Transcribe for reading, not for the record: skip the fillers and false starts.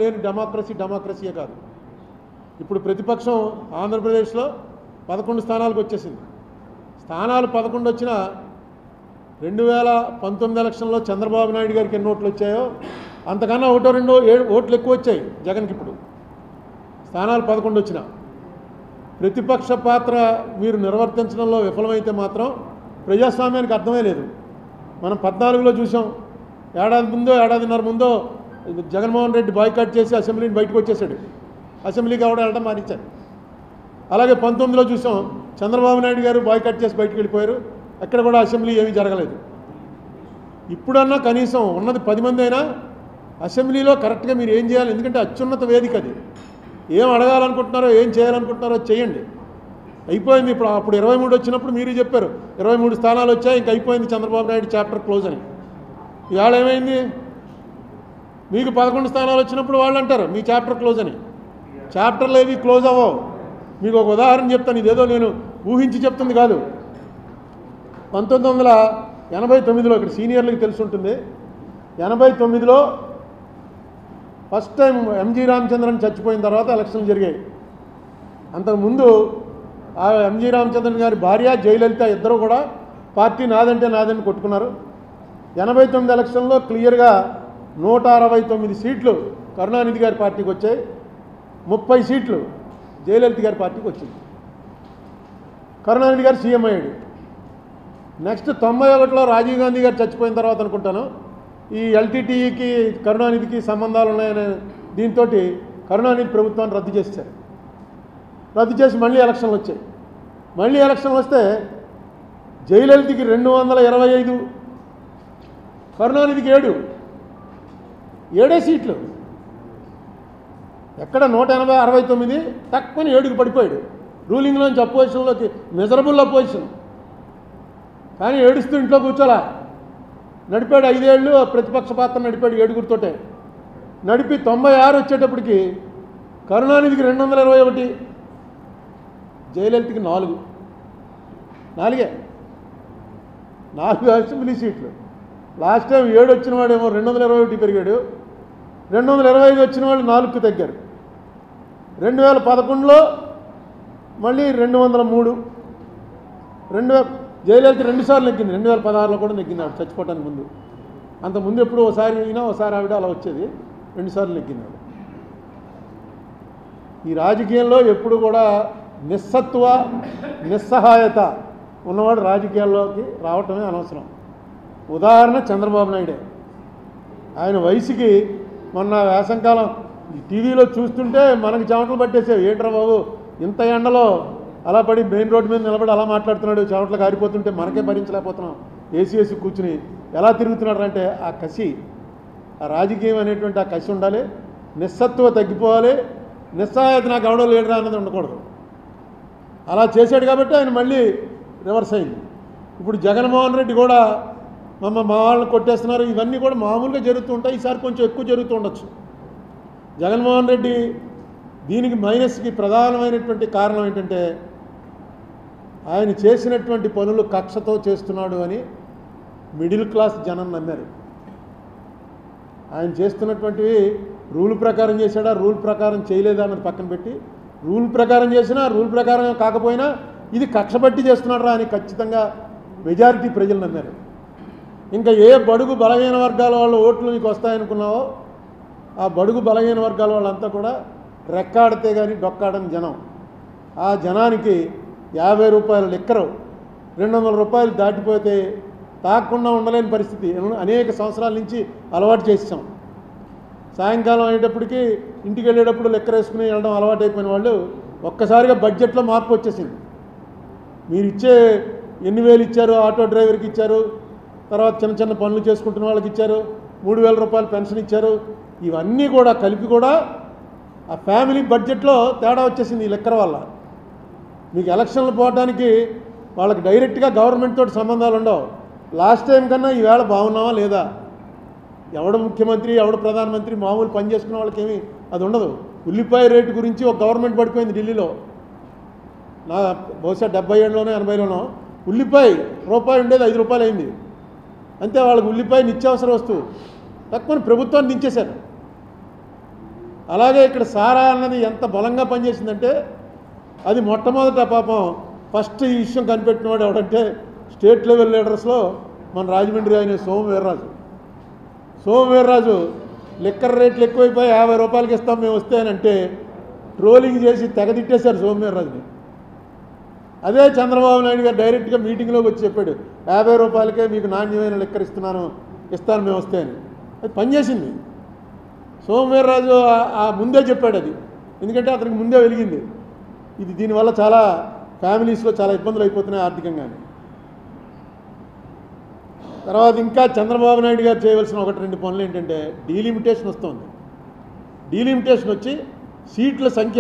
లేని డెమోక్రసీయే కాదు. ఇప్పుడు ప్రతిపక్షం ఆంధ్రప్రదేశ్లో 11 స్థానాలకు వచ్చేసింది. స్థానాలు 11 వచ్చినా 2019 ఎలక్షన్లో చంద్రబాబు నాయుడు గారికి ఎన్ని ఓట్లు వచ్చాయో అంతకన్నా ఒకటో రెండో ఓట్లు ఎక్కువ వచ్చాయి జగన్కి. ఇప్పుడు స్థానాలు 11 వచ్చినా ప్రతిపక్ష పాత్ర మీరు నిర్వర్తించడంలో విఫలమైతే మాత్రం ప్రజాస్వామ్యానికి అర్థమే లేదు. మనం 14లో చూసాం. ఏడాదిన్నర ముందో జగన్మోహన్ రెడ్డి బాయ్కాట్ చేసి అసెంబ్లీని బయటకు వచ్చేసాడు. అసెంబ్లీకి ఎవడో వెళ్ళడం మారించారు. అలాగే 19లో చూసాం. చంద్రబాబు నాయుడు గారు బాయ్కాట్ చేసి బయటకు వెళ్ళిపోయారు. ఎక్కడ కూడా అసెంబ్లీ ఏమీ జరగలేదు. ఇప్పుడన్నా కనీసం ఉన్నది 10 మంది అయినా అసెంబ్లీలో కరెక్ట్గా మీరు ఏం చేయాలి. ఎందుకంటే అత్యున్నత వేదిక అది. ఏం అడగాలనుకుంటున్నారో ఏం చేయాలనుకుంటున్నారో చేయండి. అయిపోయింది. అప్పుడు 23 వచ్చినప్పుడు మీరు చెప్పారు 23 స్థానాలు వచ్చాయి, ఇంక అయిపోయింది చంద్రబాబు నాయుడు చాప్టర్ క్లోజ్ అని. ఇవాళ ఏమైంది? మీకు 11 స్థానాలు వచ్చినప్పుడు వాళ్ళు అంటారు మీ చాప్టర్ క్లోజ్ అని. చాప్టర్లు ఏవి క్లోజ్ అవ్వవు. మీకు ఒక ఉదాహరణ చెప్తాను. ఇదేదో నేను ఊహించి చెప్తుంది కాదు. 1989లో ఇక్కడ సీనియర్లకు తెలిసి ఉంటుంది. 89లో ఫస్ట్ టైం ఎంజీ రామచంద్రన్ చచ్చిపోయిన తర్వాత ఎలక్షన్లు జరిగాయి. అంతకుముందు ఆ ఎంజీ రామచంద్రన్ గారి భార్య జయలలిత ఇద్దరు కూడా పార్టీ నాదంటే నాదని కొట్టుకున్నారు. 89 ఎలక్షన్లో క్లియర్గా 169 సీట్లు కరుణానిధి గారి పార్టీకి వచ్చాయి. 30 సీట్లు జయలలిత గారి పార్టీకి వచ్చింది. కరుణానిధి గారు సీఎం అయ్యాడు. నెక్స్ట్ 91లో రాజీవ్ గాంధీ గారు చచ్చిపోయిన తర్వాత అనుకుంటాను ఈ ఎల్టీటీఈకి కరుణానిధికి సంబంధాలు ఉన్నాయనే దీంతో కరుణానిధి ప్రభుత్వాన్ని రద్దు చేశారు. రద్దు చేసి మళ్ళీ ఎలక్షన్లు వచ్చాయి. మళ్ళీ ఎలక్షన్లు వస్తే జయలలితకి 225, కరుణానిధికి 7 సీట్లు. ఎక్కడ 169 తక్కువ 7కి పడిపోయాడు. రూలింగ్లోంచి అపోజిషన్లోకి మిజరబుల్ అపోజిషన్. కానీ ఏడుస్తూ ఇంట్లో కూర్చోలా. నడిపాడు 5 ఏళ్ళు ప్రతిపక్ష పాత్ర నడిపాడు 7గురితోటే. నడిపి 96 వచ్చేటప్పటికి కరుణానిధికి 221, జయలలితకి 4 అసెంబ్లీ సీట్లు. లాస్ట్ టైం 7 వచ్చిన వాడేమో 221 పెరిగాడు. 225 వచ్చిన వాళ్ళు 4కు తగ్గారు. 2011లో మళ్ళీ 203. జయలలిత 2 సార్లు నెగ్గింది. 2016లో కూడా నెగ్గింది ఆవిడ చచ్చిపోవటానికి ముందు. అంతకుముందు ఎప్పుడు ఒకసారి అయినా ఒకసారి ఆవిడ అలా వచ్చేది. 2 సార్లు నెగ్గింది ఆవిడ. ఈ రాజకీయంలో ఎప్పుడు కూడా నిస్సత్వ నిస్సహాయత ఉన్నవాడు రాజకీయాల్లోకి రావటమే అనవసరం. ఉదాహరణ చంద్రబాబు నాయుడే. ఆయన వయసుకి మొన్న వేసంకాలం టీవీలో చూస్తుంటే మనకి చెమటలు పట్టేసేవి. ఏంట్రా బాబు ఇంత ఎండలో అలా పడి మెయిన్ రోడ్డు మీద నిలబడి అలా మాట్లాడుతున్నాడు, చెమటలు కారిపోతుంటే మనకే భరించలేకపోతున్నాం. ఏసీ కూర్చుని ఎలా తిరుగుతున్నాడు అంటే ఆ కసి, ఆ రాజకీయం అనేటువంటి ఆ కసి ఉండాలి. నిస్సత్వ తగ్గిపోవాలి. నిస్సహాయత నాకు ఎవడో లీడర్ అన్నది ఉండకూడదు. అలా చేశాడు కాబట్టి ఆయన మళ్ళీ రివర్స్ అయింది. ఇప్పుడు జగన్మోహన్ రెడ్డి కూడా మా వాళ్ళని కొట్టేస్తున్నారు. ఇవన్నీ కూడా మామూలుగా జరుగుతూ ఉంటాయి. ఈసారి కొంచెం ఎక్కువ జరుగుతూ ఉండొచ్చు. జగన్మోహన్ రెడ్డి దీనికి మైనస్కి ప్రధానమైనటువంటి కారణం ఏంటంటే ఆయన చేసినటువంటి పనులు కక్షతో చేస్తున్నాడు అని మిడిల్ క్లాస్ జనం నమ్మారు. ఆయన చేస్తున్నటువంటివి రూల్ ప్రకారం చేశాడా, రూల్ ప్రకారం చేయలేదా అన్నది పక్కన పెట్టి, రూల్ ప్రకారం చేసినా రూల్ ప్రకారం కాకపోయినా ఇది కక్ష బట్టి చేస్తున్నారా అని ఖచ్చితంగా మెజారిటీ ప్రజలు నమ్మారు. ఇంకా ఏ బడుగు బలహీన వర్గాల వాళ్ళ ఓట్లు నీకు వస్తాయనుకున్నావో ఆ బడుగు బలహీన వర్గాల వాళ్ళంతా కూడా రెక్కాడితే కానీ డొక్కాడని జనం. ఆ జనానికి 50 రూపాయల లిక్కరు 200 రూపాయలు దాటిపోతే తాగకుండా ఉండలేని పరిస్థితి అనేక సంవత్సరాల నుంచి అలవాటు చేసాం. సాయంకాలం అయ్యేటప్పటికి ఇంటికి వెళ్ళేటప్పుడు లెక్కర వేసుకుని వెళ్ళడం అలవాటు అయిపోయిన వాళ్ళు ఒక్కసారిగా బడ్జెట్లో మార్పు వచ్చేసింది. మీరు ఇచ్చే ఎన్ని వేలు ఇచ్చారు, ఆటో డ్రైవర్కి ఇచ్చారు, తర్వాత చిన్న చిన్న పనులు చేసుకుంటున్న వాళ్ళకి ఇచ్చారు, 3000 రూపాయలు పెన్షన్ ఇచ్చారు. ఇవన్నీ కూడా కలిపి కూడా ఆ ఫ్యామిలీ బడ్జెట్లో తేడా వచ్చేసింది ఈ లెక్కర వల్ల. మీకు ఎలక్షన్లు పోవడానికి వాళ్ళకి డైరెక్ట్గా గవర్నమెంట్ తోటి సంబంధాలు ఉండవు. లాస్ట్ టైం కన్నా ఈవేళ బాగున్నావా లేదా, ఎవడు ముఖ్యమంత్రి ఎవడు ప్రధానమంత్రి మామూలు పని చేసుకున్న వాళ్ళకి ఏమీ అది ఉండదు. ఉల్లిపాయ రేటు గురించి ఒక గవర్నమెంట్ పడిపోయింది ఢిల్లీలో. నా బహుశా 70 80లోనో ఉల్లిపాయ రూపాయి ఉండేది 5 రూపాయలు అయింది. అంతే వాళ్ళకి ఉల్లిపాయ నిత్యావసర వస్తువు తక్కువ ప్రభుత్వాన్ని దించేశారు. అలాగే ఇక్కడ సారా అన్నది ఎంత బలంగా పనిచేసిందంటే అది మొట్టమొదట పాపం ఫస్ట్ ఈ విషయం కనిపెట్టినవాడు ఎవడంటే స్టేట్ లెవెల్ లీడర్స్లో మన రాజమండ్రి ఆయన సోమవీర్రాజు లిక్కర్ రేట్లు ఎక్కువైపోయి 50 రూపాయలకి ఇస్తాం మేము వస్తే అని అంటే ట్రోలింగ్ చేసి తెగదిట్టేశారు సోమవీర్రాజుని. అదే చంద్రబాబు నాయుడు గారు డైరెక్ట్గా మీటింగ్లోకి వచ్చి చెప్పాడు 50 రూపాయలకే మీకు నాణ్యమైన లిక్కర్ ఇస్తాను మేము వస్తే అని. అది పనిచేసింది. సోమవీర్రాజు ముందే చెప్పాడు అది, ఎందుకంటే అతనికి ముందే వెలిగింది. ఇది దీనివల్ల చాలా ఫ్యామిలీస్లో చాలా ఇబ్బందులు అయిపోతున్నాయి ఆర్థికంగానే. తర్వాత ఇంకా చంద్రబాబు నాయుడు గారు చేయవలసిన 1-2 పనులు ఏంటంటే డీలిమిటేషన్ వస్తుంది. డీలిమిటేషన్ వచ్చి సీట్ల సంఖ్య